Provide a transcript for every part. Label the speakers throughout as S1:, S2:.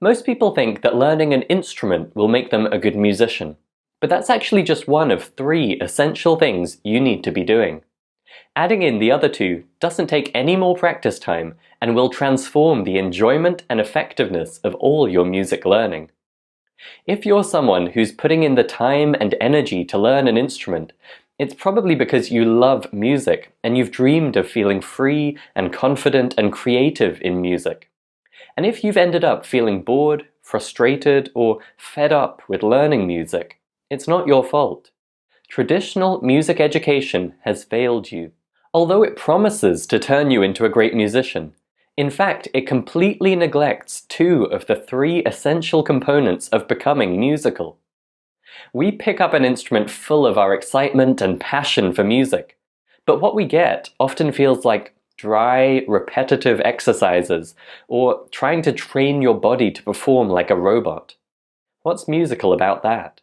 S1: Most people think that learning an instrument will make them a good musician, but that's actually just one of 3 essential things you need to be doing. Adding in the other 2 doesn't take any more practice time and will transform the enjoyment and effectiveness of all your music learning. If you're someone who's putting in the time and energy to learn an instrument, it's probably because you love music and you've dreamed of feeling free and confident and creative in music. And if you've ended up feeling bored, frustrated, or fed up with learning music, it's not your fault. Traditional music education has failed you. Although it promises to turn you into a great musician, in fact, it completely neglects 2 of the 3 essential components of becoming musical. We pick up an instrument full of our excitement and passion for music, but what we get often feels like dry, repetitive exercises, or trying to train your body to perform like a robot. What's musical about that?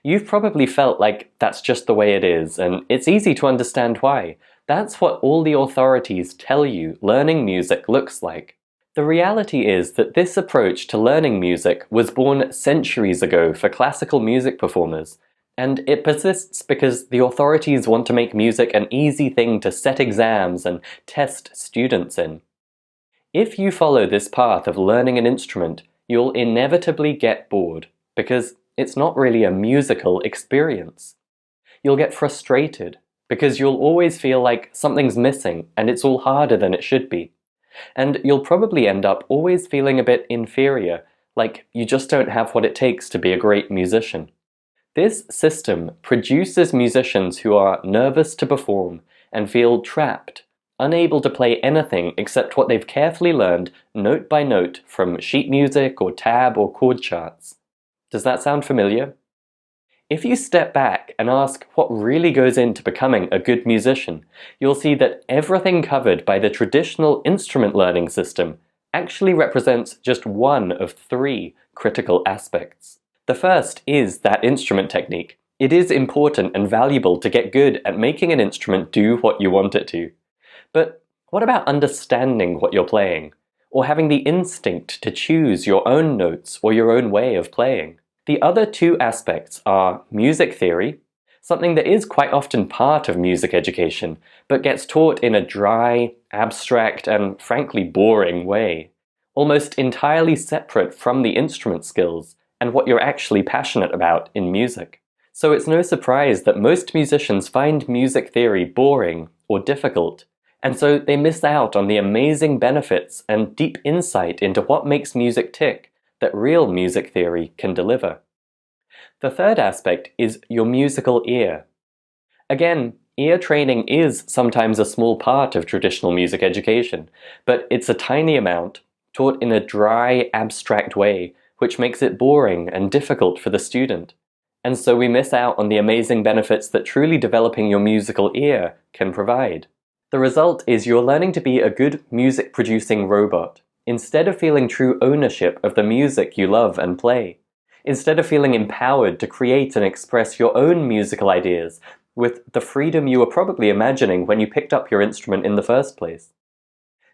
S1: You've probably felt like that's just the way it is, and it's easy to understand why. That's what all the authorities tell you learning music looks like. The reality is that this approach to learning music was born centuries ago for classical music performers, and it persists because the authorities want to make music an easy thing to set exams and test students in. If you follow this path of learning an instrument, you'll inevitably get bored, because it's not really a musical experience. You'll get frustrated, because you'll always feel like something's missing and it's all harder than it should be. And you'll probably end up always feeling a bit inferior, like you just don't have what it takes to be a great musician. This system produces musicians who are nervous to perform and feel trapped, unable to play anything except what they've carefully learned note by note from sheet music or tab or chord charts. Does that sound familiar? If you step back and ask what really goes into becoming a good musician, you'll see that everything covered by the traditional instrument learning system actually represents just one of 3 critical aspects. The first is that instrument technique. It is important and valuable to get good at making an instrument do what you want it to. But what about understanding what you're playing, or having the instinct to choose your own notes or your own way of playing? The other 2 aspects are music theory, something that is quite often part of music education, but gets taught in a dry, abstract, and frankly boring way, almost entirely separate from the instrument skills and what you're actually passionate about in music. So it's no surprise that most musicians find music theory boring or difficult, and so they miss out on the amazing benefits and deep insight into what makes music tick that real music theory can deliver. The third aspect is your musical ear. Again, ear training is sometimes a small part of traditional music education, but it's a tiny amount, taught in a dry, abstract way, which makes it boring and difficult for the student. And so we miss out on the amazing benefits that truly developing your musical ear can provide. The result is you're learning to be a good music-producing robot, instead of feeling true ownership of the music you love and play, instead of feeling empowered to create and express your own musical ideas with the freedom you were probably imagining when you picked up your instrument in the first place.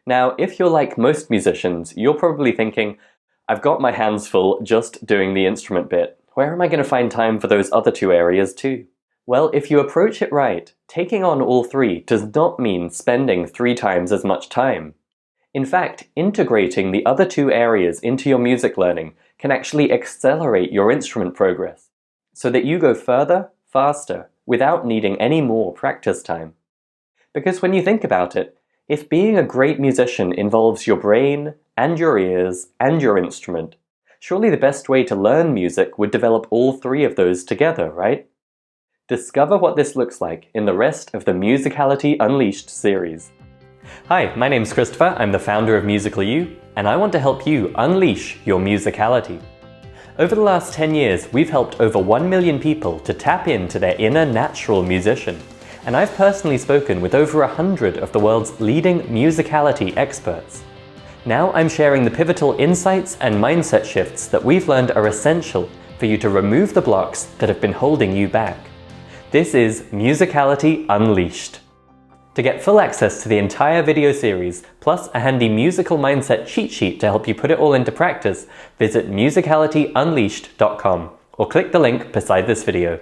S1: Now, if you're like most musicians, you're probably thinking, I've got my hands full just doing the instrument bit. Where am I going to find time for those other 2 areas too? Well, if you approach it right, taking on all 3 does not mean spending 3 times as much time. In fact, integrating the other 2 areas into your music learning can actually accelerate your instrument progress, so that you go further, faster, without needing any more practice time. Because when you think about it, if being a great musician involves your brain, and your ears, and your instrument, surely the best way to learn music would develop all 3 of those together, right? Discover what this looks like in the rest of the Musicality Unleashed series. Hi, my name's Christopher, I'm the founder of Musically, and I want to help you unleash your musicality. Over the last 10 years, we've helped over 1 million people to tap into their inner natural musician, and I've personally spoken with over 100 of the world's leading musicality experts. Now I'm sharing the pivotal insights and mindset shifts that we've learned are essential for you to remove the blocks that have been holding you back. This is Musicality Unleashed. To get full access to the entire video series, plus a handy musical mindset cheat sheet to help you put it all into practice, visit musicalityunleashed.com or click the link beside this video.